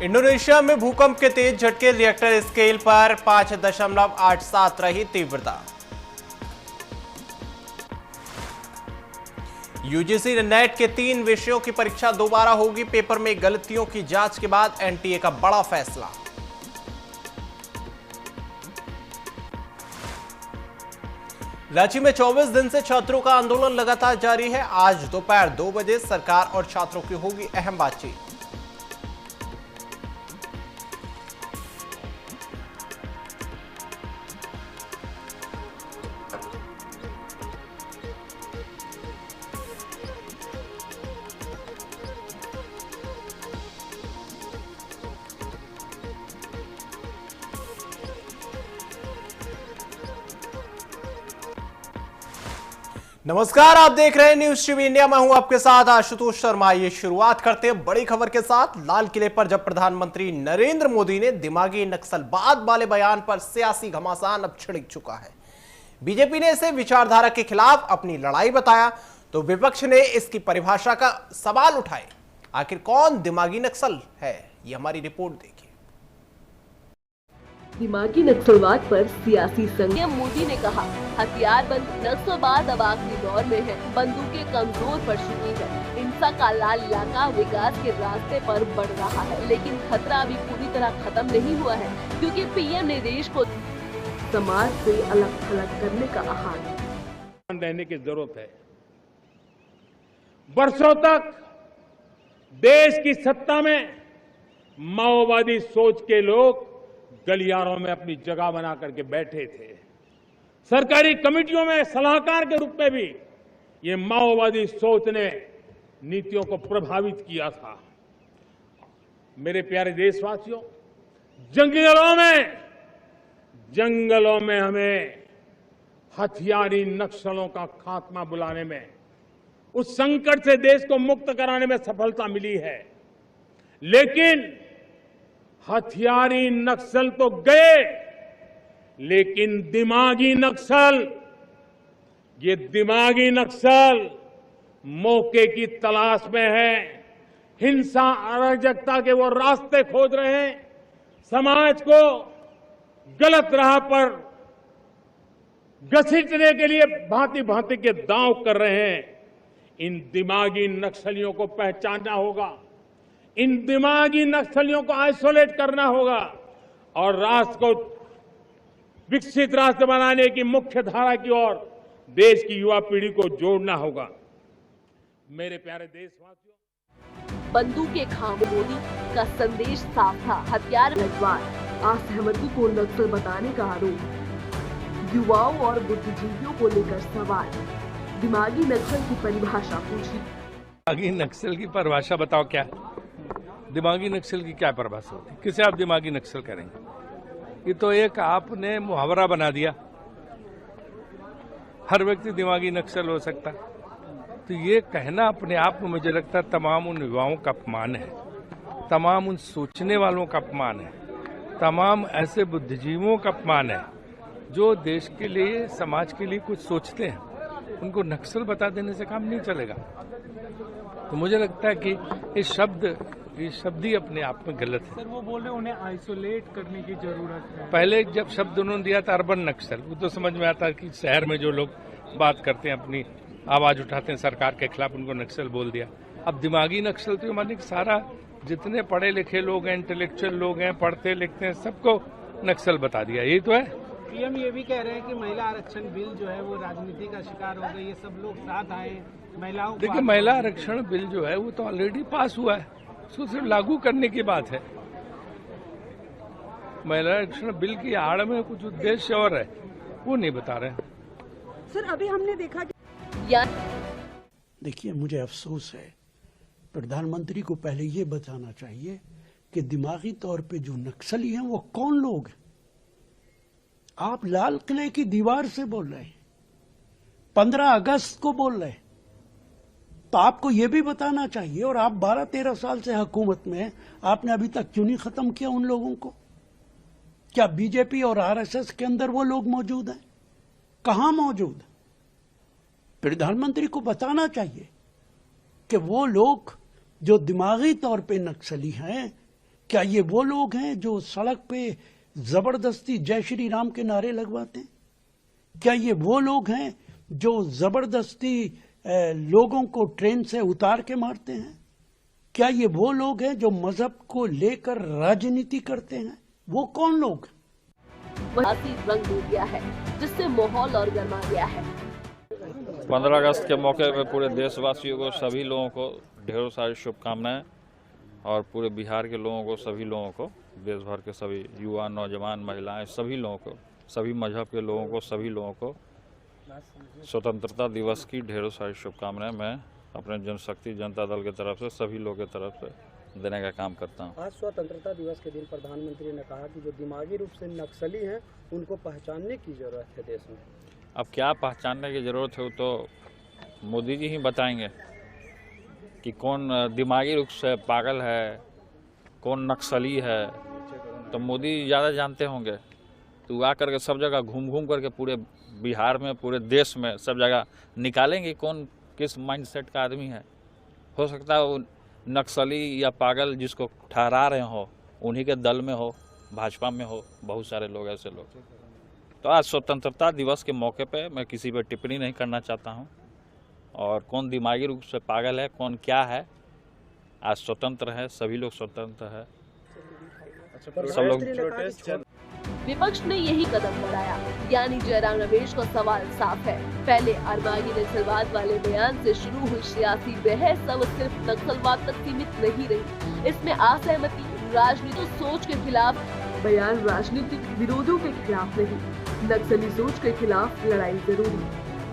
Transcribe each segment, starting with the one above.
Indonesia में भूकंप के तेज झटके, रिएक्टर स्केल पर 5.87 रही तीव्रता। यूजीसी नेट के 3 विषयों की परीक्षा दोबारा होगी, पेपर में गलतियों की जांच के बाद एनटीए का बड़ा फैसला। रांची में 24 दिन से छात्रों का आंदोलन लगातार जारी है। आज दोपहर 2 बजे सरकार और छात्रों की होगी अहम बातचीत। नमस्कार, आप देख रहे हैं न्यूज टीवी इंडिया। मैं हूं आपके साथ आशुतोष शर्मा। ये शुरुआत करते हैं बड़ी खबर के साथ। लाल किले पर जब प्रधानमंत्री नरेंद्र मोदी ने दिमागी नक्सलवाद वाले बयान पर सियासी घमासान अब छिड़ चुका है। बीजेपी ने इसे विचारधारा के खिलाफ अपनी लड़ाई बताया तो विपक्ष ने इसकी परिभाषा का सवाल उठाए। आखिर कौन दिमागी नक्सल है, ये हमारी रिपोर्ट देखिए। दिमागी नक्सलवाद पर सियासी संघ मोदी ने कहा, हथियारबंद नक्सलवाद अब आखिरी दौर में है, बंदूकें कमजोर पड़ चुकी है, हिंसा का लाल इलाका विकास के रास्ते पर बढ़ रहा है, लेकिन खतरा अभी पूरी तरह खत्म नहीं हुआ है, क्योंकि पीएम ने देश को समाज से अलग थलग करने का आह्वान रहने की जरूरत है। वर्षों तक देश की सत्ता में माओवादी सोच के लोग गलियारों में अपनी जगह बना करके बैठे थे। सरकारी कमेटियों में सलाहकार के रूप में भी ये माओवादी सोच ने नीतियों को प्रभावित किया था। मेरे प्यारे देशवासियों, जंगलों में हमें हथियारी नक्सलों का खात्मा बुलाने में, उस संकट से देश को मुक्त कराने में सफलता मिली है। लेकिन हथियारी नक्सल तो गए, लेकिन दिमागी नक्सल, ये दिमागी नक्सल मौके की तलाश में है, हिंसा अराजकता के वो रास्ते खोज रहे हैं, समाज को गलत राह पर घसीटने के लिए भांति भांति के दांव कर रहे हैं। इन दिमागी नक्सलियों को पहचानना होगा, इन दिमागी नक्सलियों को आइसोलेट करना होगा और राष्ट्र को विकसित राष्ट्र बनाने की मुख्य धारा की ओर देश की युवा पीढ़ी को जोड़ना होगा। मेरे प्यारे देशवासियों, बंदूकें खामोश, मोदी का संदेश साफ था, हथियार लगवार, असहमति को नक्सल बताने का आरोप, युवाओं और बुद्धिजीवियों को लेकर सवाल, दिमागी नक्सल की परिभाषा पूछी। दिमागी नक्सल की परिभाषा बताओ, क्या दिमागी नक्सल की क्या परिभाषा होती है? किसे आप दिमागी नक्सल करेंगे? ये तो एक आपने मुहावरा बना दिया, हर व्यक्ति दिमागी नक्सल हो सकता। तो ये कहना अपने आप में मुझे लगता है तमाम उन युवाओं का अपमान है, तमाम उन सोचने वालों का अपमान है, तमाम ऐसे बुद्धिजीवियों का अपमान है जो देश के लिए, समाज के लिए कुछ सोचते हैं। उनको नक्सल बता देने से काम नहीं चलेगा। तो मुझे लगता है कि ये शब्द ही अपने आप में गलत है। सर, वो बोल रहे उन्हें आइसोलेट करने की जरूरत है। पहले जब शब्द उन्होंने दिया था अर्बन नक्सल, वो तो समझ में आता है कि शहर में जो लोग बात करते हैं, अपनी आवाज उठाते हैं सरकार के खिलाफ, उनको नक्सल बोल दिया। अब दिमागी नक्सल तो माने सारा जितने पढ़े लिखे लोग हैं, इंटेलेक्चुअल लोग हैं, पढ़ते लिखते हैं, सबको नक्सल बता दिया। यही तो है। पीएम ये भी कह रहे हैं कि महिला आरक्षण बिल जो है वो राजनीति का शिकार हो गई है, सब लोग साथ आए महिलाओं को। देखिए, महिला आरक्षण बिल जो है वो तो ऑलरेडी पास हुआ है, उसको सिर्फ लागू करने की बात है। महिला आरक्षण बिल की आड़ में कुछ उद्देश्य और है, वो नहीं बता रहे हैं। सर, अभी हमने देखा कि देखिए, मुझे अफसोस है, प्रधानमंत्री को पहले ये बताना चाहिए कि दिमागी तौर पे जो नक्सली हैं वो कौन लोग हैं। आप लाल किले की दीवार से बोल रहे हैं, 15 अगस्त को बोल रहे हैं, तो आपको यह भी बताना चाहिए। और आप 12-13 साल से हुकूमत में हैं, आपने अभी तक क्यों नहीं खत्म किया उन लोगों को? क्या बीजेपी और आरएसएस के अंदर वो लोग मौजूद हैं? कहां मौजूद? प्रधानमंत्री को बताना चाहिए कि वो लोग जो दिमागी तौर पे नक्सली हैं, क्या ये वो लोग हैं जो सड़क पे जबरदस्ती जय श्री राम के नारे लगवाते हैं? क्या ये वो लोग हैं जो जबरदस्ती लोगों को ट्रेन से उतार के मारते हैं? क्या ये वो लोग हैं जो मजहब को लेकर राजनीति करते हैं? वो कौन लोग? रंग ले गया है, जिससे माहौल और गर्मा गया है। 15 अगस्त के मौके पर पूरे देशवासियों को, सभी लोगों को ढेरों सारी शुभकामनाएं, और पूरे बिहार के लोगों को, सभी लोगों को, देश भर के सभी युवा, नौजवान, महिलाएं, सभी लोगों को, सभी मजहब के लोगों को, सभी लोगों को स्वतंत्रता दिवस की ढेरों सारी शुभकामनाएं मैं अपने जनशक्ति जनता दल की तरफ से, सभी लोगों की तरफ से देने का काम करता हूं। आज स्वतंत्रता दिवस के दिन प्रधानमंत्री ने कहा कि जो दिमागी रूप से नक्सली हैं उनको पहचानने की जरूरत है देश में। अब क्या पहचानने की जरूरत है वो तो मोदी जी ही बताएंगे कि कौन दिमागी रूप से पागल है, कौन नक्सली है, तो मोदी ज़्यादा जानते होंगे। तो आकर के सब जगह घूम घूम करके पूरे बिहार में, पूरे देश में सब जगह निकालेंगे कौन किस माइंडसेट का आदमी है। हो सकता है वो नक्सली या पागल जिसको ठहरा रहे हो उन्हीं के दल में हो, भाजपा में हो, बहुत सारे लोग ऐसे लोग। तो आज स्वतंत्रता दिवस के मौके पे मैं किसी पर टिप्पणी नहीं करना चाहता हूं, और कौन दिमागी रूप से पागल है, कौन क्या है, आज स्वतंत्र है, सभी लोग स्वतंत्र है। सब लोग विपक्ष ने यही कदम बढ़ाया, यानी जयराम रमेश का सवाल साफ है। पहले अरमागी नक्सलवाद वाले बयान से शुरू हुई सियासी बहस अब सिर्फ नक्सलवाद तक सीमित नहीं रही। इसमें असहमति, राजनीतिक सोच के खिलाफ बयान राजनीतिक विरोधों के खिलाफ नहीं, नक्सली सोच के खिलाफ लड़ाई जरूरी,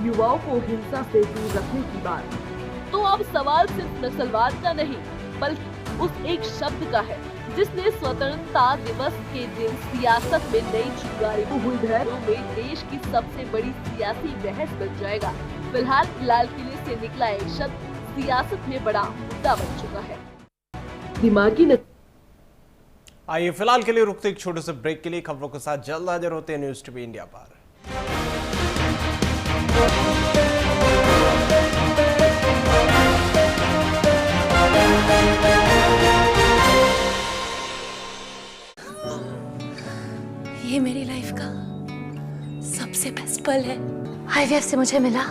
युवाओं को हिंसा से दूर रखने की बात। तो अब सवाल सिर्फ नक्सलवाद का नहीं, बल्कि उस एक शब्द का है जिसने स्वतंत्रता दिवस के दिन सियासत में नई चिंगारी हुई घरों में देश की सबसे बड़ी सियासी बहस बन जाएगा। फिलहाल लाल किले से निकला एक शब्द सियासत में बड़ा मुद्दा बन चुका है। दिमागी आइए फिलहाल के लिए रुकते एक छोटे से ब्रेक के लिए। खबरों के साथ जल्द हाजिर होते हैं न्यूज़ टीवी इंडिया पर। ये मेरी लाइफ का सबसे बेस्ट पल है। आईवीएफ से मुझे मिला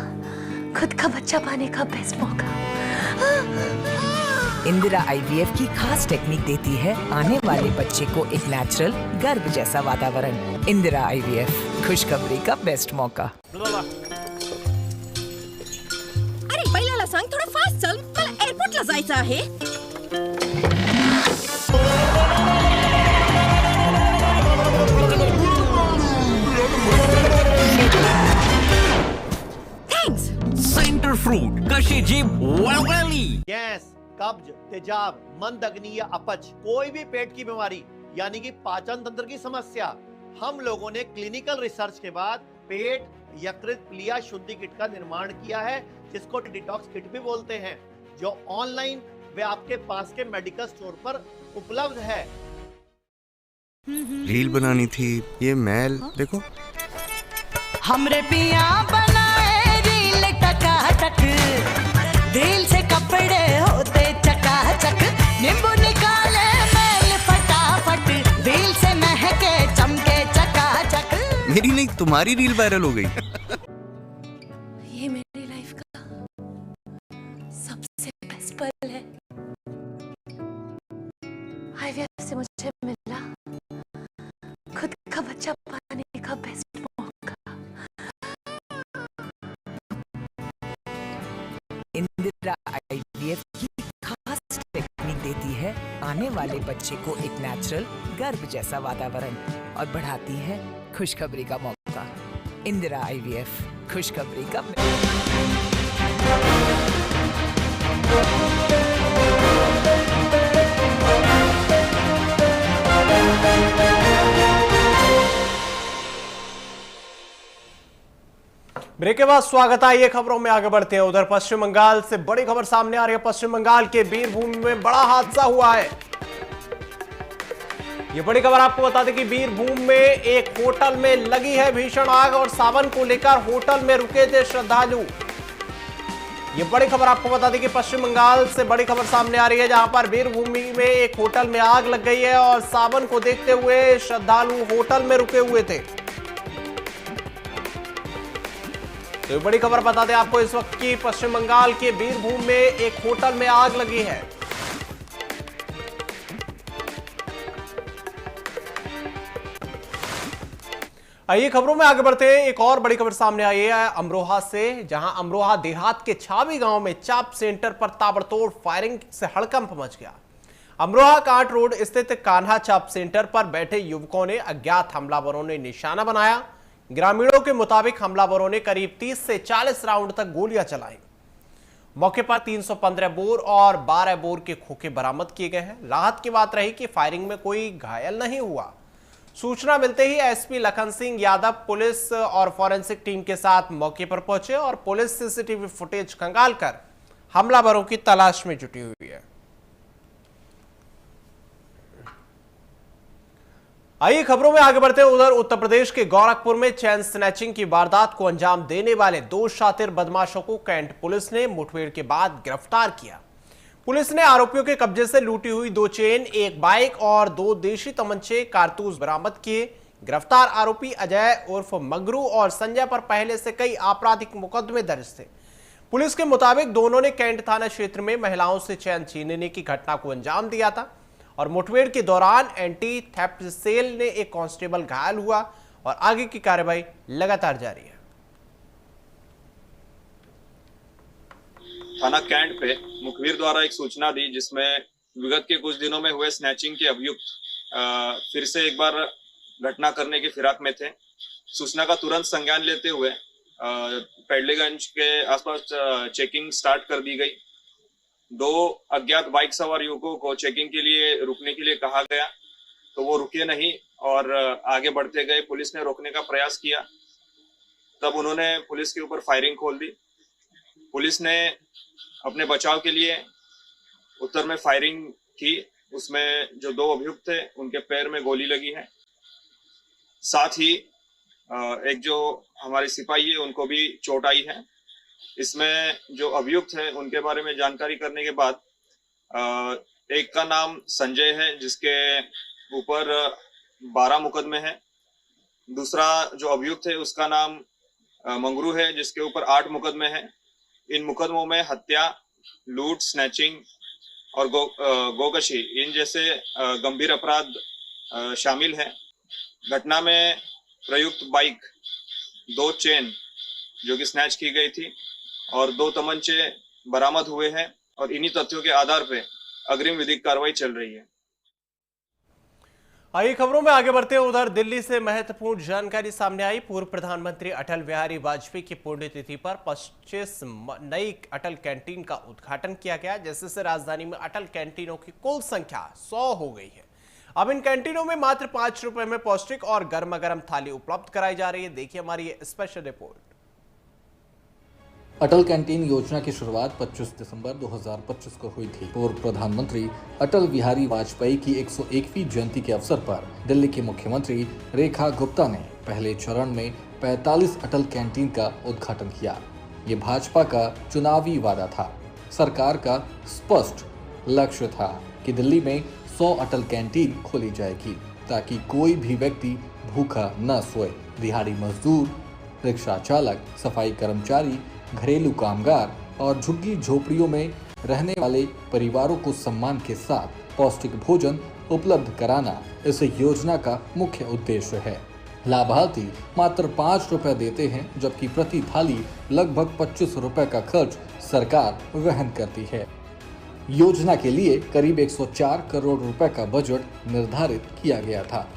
खुद का बच्चा पाने का बेस्ट मौका। इंदिरा आईवीएफ की खास टेक्निक देती है आने वाले बच्चे को एक नेचुरल गर्भ जैसा वातावरण। इंदिरा आईवीएफ, खुशखबरी का बेस्ट मौका। अरे बैलाला सांग थोडं फास्ट चल, मला एअरपोर्टला जायचं आहे। थँक्स। सेंटर फ्रूट कशी जीभ वळवळली। गैस, कब्ज, तेजाब, मंद अग्नि या अपच, कोई भी पेट की बीमारी यानी कि पाचन तंत्र की समस्या, हम लोगों ने क्लिनिकल रिसर्च के बाद पेट यकृत प्लिया शुद्धि किट का निर्माण किया है, जिसको डिटॉक्स किट भी बोलते हैं, जो ऑनलाइन वे आपके पास के मेडिकल स्टोर पर उपलब्ध है। रील बनानी थी, ये मैल देखो। हमरे पिया बनाए रील टकाटक, दिल से कपड़े होते चकाचक, नींबू निकाले मैल फटाफट, दिल से महके चमके चकाचक। मेरी नहीं तुम्हारी रील वायरल हो गई। ये मेरी लाइफ का सबसे बेस्ट पल है। आईवीएफ से मुझे मिला खुद का बच्चा पाने का बेस्ट मौका। इंदिरा आईवीएफ की खास टेक्निक देती है आने वाले बच्चे को एक नेचुरल गर्भ जैसा वातावरण और बढ़ाती है खुशखबरी का मौका। इंदिरा आईवीएफ, खुशखबरी का ब्रेक के बाद स्वागत है। ये खबरों में आगे बढ़ते हैं। उधर पश्चिम बंगाल से बड़ी खबर सामने आ रही है। पश्चिम बंगाल के बीरभूम में बड़ा हादसा हुआ है। ये बड़ी खबर आपको बता दें कि बीरभूम में एक होटल में लगी है भीषण आग और सावन को लेकर होटल में रुके थे श्रद्धालु। ये बड़ी खबर आपको बता दें कि पश्चिम बंगाल से बड़ी खबर सामने आ रही है, जहां पर वीरभूमि में एक होटल में आग लग गई है और सावन को देखते हुए श्रद्धालु होटल में रुके हुए थे। तो ये बड़ी खबर बता दें आपको इस वक्त की पश्चिम बंगाल के वीरभूमि में एक होटल में आग लगी है। आइए खबरों में आगे बढ़ते हैं। एक और बड़ी खबर सामने आई है अमरोहा से, जहां अमरोहा देहात के छावी गांव में चाप सेंटर पर ताबड़तोड़ फायरिंग से हड़कंप मच गया। अमरोहा कांट रोड स्थित कान्हा चाप सेंटर पर बैठे युवकों ने अज्ञात हमलावरों ने निशाना बनाया। ग्रामीणों के मुताबिक हमलावरों ने करीब 30 से 40 राउंड तक गोलियां चलाई। मौके पर 315 बोर और 12 बोर के खोखे बरामद किए गए हैं। राहत की बात रही कि फायरिंग में कोई घायल नहीं हुआ। सूचना मिलते ही एसपी लखन सिंह यादव पुलिस और फॉरेंसिक टीम के साथ मौके पर पहुंचे और पुलिस सीसीटीवी फुटेज खंगालकर हमलावरों की तलाश में जुटी हुई है। आइए खबरों में आगे बढ़ते हैं। उधर उत्तर प्रदेश के गोरखपुर में चैन स्नैचिंग की वारदात को अंजाम देने वाले 2 शातिर बदमाशों को कैंट पुलिस ने मुठभेड़ के बाद गिरफ्तार किया। पुलिस ने आरोपियों के कब्जे से लूटी हुई 2 चेन, 1 बाइक और 2 देशी तमंचे कारतूस बरामद किए। गिरफ्तार आरोपी अजय उर्फ मगरू और संजय पर पहले से कई आपराधिक मुकदमे दर्ज थे। पुलिस के मुताबिक दोनों ने कैंट थाना क्षेत्र में महिलाओं से चैन छीनने की घटना को अंजाम दिया था और मुठभेड़ के दौरान एंटी थेफ्ट सेल ने एक कांस्टेबल घायल हुआ और आगे की कार्रवाई लगातार जारी है। थाना कैंट पे मुखबिर द्वारा एक सूचना दी, जिसमें विगत के कुछ दिनों में हुए स्नैचिंग के अभियुक्त फिर से एक बार घटना करने की फिराक में थे। सूचना का तुरंत संज्ञान लेते हुए पेडलेगंज के आसपास चेकिंग स्टार्ट कर दी गई। 2 अज्ञात बाइक सवार युवकों को चेकिंग के लिए रुकने के लिए कहा गया, तो वो रुके नहीं और आगे बढ़ते गए। पुलिस ने रोकने का प्रयास किया, तब उन्होंने पुलिस के ऊपर फायरिंग खोल दी। पुलिस ने अपने बचाव के लिए उत्तर में फायरिंग की। उसमें जो 2 अभियुक्त थे उनके पैर में गोली लगी है। साथ ही एक जो हमारे सिपाही है उनको भी चोट आई है। इसमें जो अभियुक्त है उनके बारे में जानकारी करने के बाद एक का नाम संजय है, जिसके ऊपर 12 मुकदमे हैं। दूसरा जो अभियुक्त है उसका नाम मंगरू है, जिसके ऊपर 8 मुकदमे हैं। इन मुकदमों में हत्या, लूट, स्नैचिंग और गोकशी इन जैसे गंभीर अपराध शामिल हैं। घटना में प्रयुक्त बाइक, 2 चेन जो कि स्नैच की गई थी और 2 तमंचे बरामद हुए हैं और इन्हीं तथ्यों के आधार पर अग्रिम विधिक कार्रवाई चल रही है। आइए खबरों में आगे बढ़ते हैं। उधर दिल्ली से महत्वपूर्ण जानकारी सामने आई। पूर्व प्रधानमंत्री अटल बिहारी वाजपेयी की पुण्यतिथि पर 25 नई अटल कैंटीन का उद्घाटन किया गया, जिससे राजधानी में अटल कैंटीनों की कुल संख्या 100 हो गई है। अब इन कैंटीनों में मात्र 5 रुपए में पौष्टिक और गर्मा गर्म थाली उपलब्ध कराई जा रही है। देखिए हमारी ये स्पेशल रिपोर्ट। अटल कैंटीन योजना की शुरुआत 25 दिसंबर 2025 को हुई थी। पूर्व प्रधानमंत्री अटल बिहारी वाजपेयी की 101वीं जयंती के अवसर पर दिल्ली की मुख्यमंत्री रेखा गुप्ता ने पहले चरण में 45 अटल कैंटीन का उद्घाटन किया। ये भाजपा का चुनावी वादा था। सरकार का स्पष्ट लक्ष्य था कि दिल्ली में 100 अटल कैंटीन खोली जाएगी, ताकि कोई भी व्यक्ति भूखा न सोए। दिहाड़ी मजदूर, रिक्शा चालक, सफाई कर्मचारी, घरेलू कामगार और झुग्गी झोपड़ियों में रहने वाले परिवारों को सम्मान के साथ पौष्टिक भोजन उपलब्ध कराना इस योजना का मुख्य उद्देश्य है। लाभार्थी मात्र 5 रुपए देते हैं, जबकि प्रति थाली लगभग 25 रुपए का खर्च सरकार वहन करती है। योजना के लिए करीब 104 करोड़ रुपए का बजट निर्धारित किया गया था।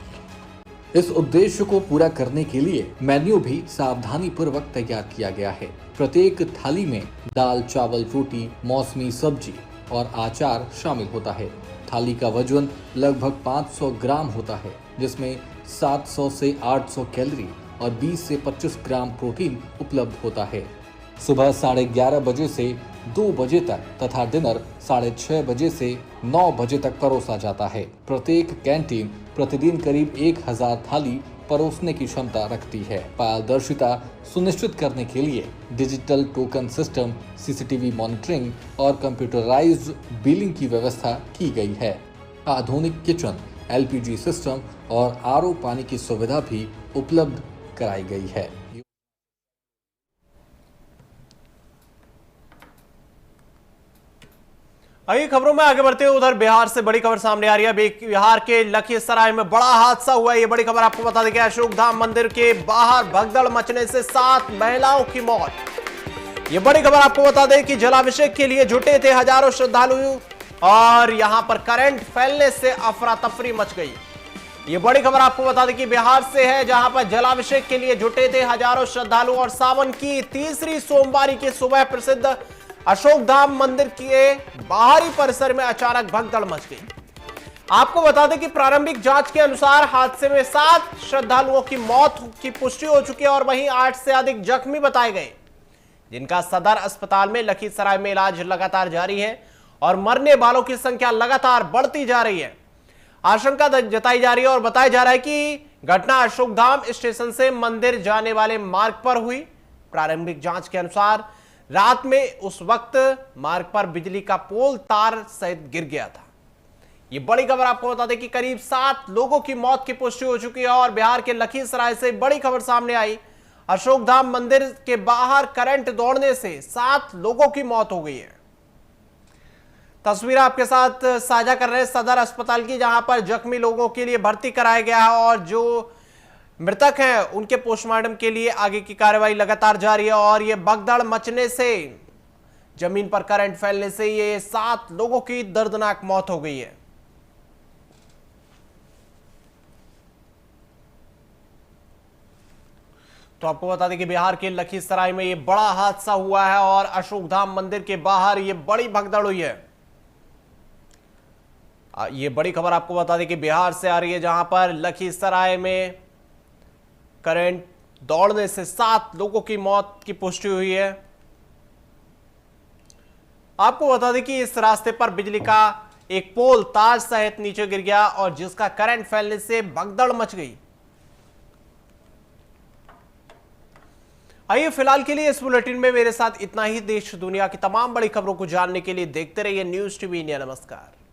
इस उद्देश्य को पूरा करने के लिए मेन्यू भी सावधानी पूर्वक तैयार किया गया है। प्रत्येक थाली में दाल, चावल, रोटी, मौसमी सब्जी और अचार शामिल होता है। थाली का वजन लगभग 500 ग्राम होता है, जिसमें 700 से 800 कैलोरी और 20 से 25 ग्राम प्रोटीन उपलब्ध होता है। सुबह 11:30 बजे से 2 बजे तक तथा डिनर 6:30 बजे से 9 बजे तक परोसा जाता है। प्रत्येक कैंटीन प्रतिदिन करीब 1000 थाली परोसने की क्षमता रखती है। पारदर्शिता सुनिश्चित करने के लिए digital token system, CCTV monitoring और कंप्यूटराइज्ड बिलिंग की व्यवस्था की गई है। आधुनिक किचन, एलपीजी सिस्टम और आरओ पानी की सुविधा भी उपलब्ध कराई गई है। अगली खबरों में आगे बढ़ते हुए उधर बिहार से बड़ी खबर सामने आ रही है। बिहार के लखीसराय में बड़ा हादसा हुआ है। ये बड़ी खबर आपको बता दें कि अशोक धाम मंदिर के बाहर भगदड़ मचने से 7 महिलाओं की मौत। ये बड़ी खबर आपको बता दें कि जलाभिषेक के लिए जुटे थे हजारों श्रद्धालु और यहां पर करंट फैलने से अफरा तफरी मच गई। ये बड़ी खबर आपको बता दें कि बिहार से है, जहां पर जलाभिषेक के लिए जुटे थे हजारों श्रद्धालु और सावन की तीसरी सोमवारी की सुबह प्रसिद्ध अशोक धाम मंदिर के बाहरी परिसर में अचानक भगदड़ मच गई। आपको बता दें कि प्रारंभिक जांच के अनुसार हादसे में 7 श्रद्धालुओं की मौत की पुष्टि हो चुकी है और वहीं 8 से अधिक जख्मी बताए गए, जिनका सदर अस्पताल में लखीसराय में इलाज लगातार जारी है और मरने वालों की संख्या लगातार बढ़ती जा रही है। आशंका जताई जा रही है और बताया जा रहा है कि घटना अशोक धाम स्टेशन से मंदिर जाने वाले मार्ग पर हुई। प्रारंभिक जांच के अनुसार रात में उस वक्त मार्ग पर बिजली का पोल तार सहित गिर गया था। यह बड़ी खबर आपको बता दें कि करीब 7 लोगों की मौत की पुष्टि हो चुकी है और बिहार के लखीसराय से बड़ी खबर सामने आई। अशोक धाम मंदिर के बाहर करंट दौड़ने से 7 लोगों की मौत हो गई है। तस्वीर आपके साथ साझा कर रहे हैं सदर अस्पताल की, जहां पर जख्मी लोगों के लिए भर्ती कराया गया है और जो मृतक हैं उनके पोस्टमार्टम के लिए आगे की कार्रवाई लगातार जारी है। और ये भगदड़ मचने से, जमीन पर करंट फैलने से ये 7 लोगों की दर्दनाक मौत हो गई है। तो आपको बता दें कि बिहार के लखीसराय में ये बड़ा हादसा हुआ है और अशोक धाम मंदिर के बाहर ये बड़ी भगदड़ हुई है। ये बड़ी खबर आपको बता दें कि बिहार से आ रही है, जहां पर लखीसराय में करंट दौड़ने से 7 लोगों की मौत की पुष्टि हुई है। आपको बता दें कि इस रास्ते पर बिजली का एक पोल तार सहित नीचे गिर गया और जिसका करंट फैलने से भगदड़ मच गई। आइए फिलहाल के लिए इस बुलेटिन में मेरे साथ इतना ही। देश दुनिया की तमाम बड़ी खबरों को जानने के लिए देखते रहिए न्यूज़ टीवी इंडिया। नमस्कार।